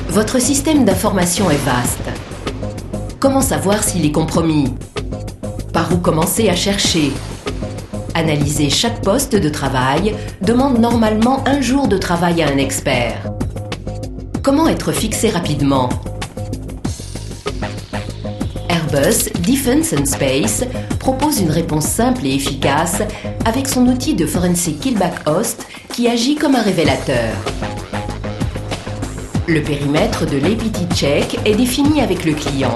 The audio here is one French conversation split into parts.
Votre système d'information est vaste. Comment savoir s'il est compromis? Par où commencer à chercher? Analyser chaque poste de travail demande normalement un jour de travail à un expert. Comment être fixé rapidement? Airbus Defence and Space propose une réponse simple et efficace avec son outil de forensic killback host qui agit comme un révélateur. Le périmètre de l'APT check est défini avec le client.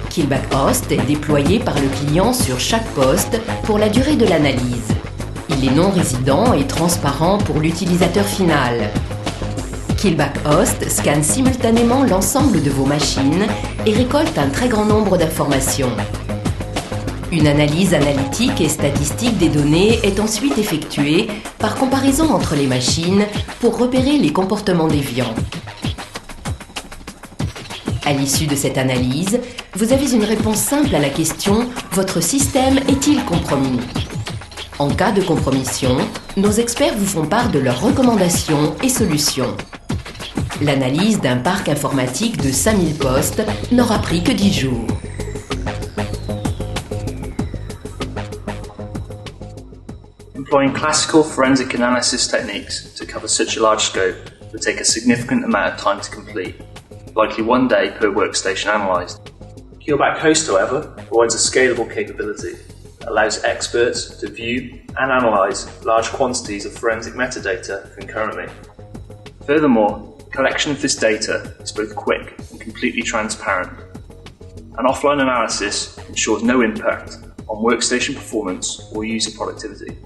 Killback host est déployé par le client sur chaque poste pour la durée de l'analyse. Il est non résident et transparent pour l'utilisateur final. Killback host scanne simultanément l'ensemble de vos machines et récolte un très grand nombre d'informations. Une analyse analytique et statistique des données est ensuite effectuée par comparaison entre les machines pour repérer les comportements déviants. À l'issue de cette analyse, vous avez une réponse simple à la question « Votre système est-il compromis ?» En cas de compromission, nos experts vous font part de leurs recommandations et solutions. L'analyse d'un parc informatique de 5000 postes n'aura pris que 10 jours. Employing classical forensic analysis techniques to cover such a large scope would take a significant amount of time to complete, likely 1 day per workstation analysed. Killback Host, however, provides a scalable capability that allows experts to view and analyse large quantities of forensic metadata concurrently. Furthermore, collection of this data is both quick and completely transparent. An offline analysis ensures no impact on workstation performance or user productivity.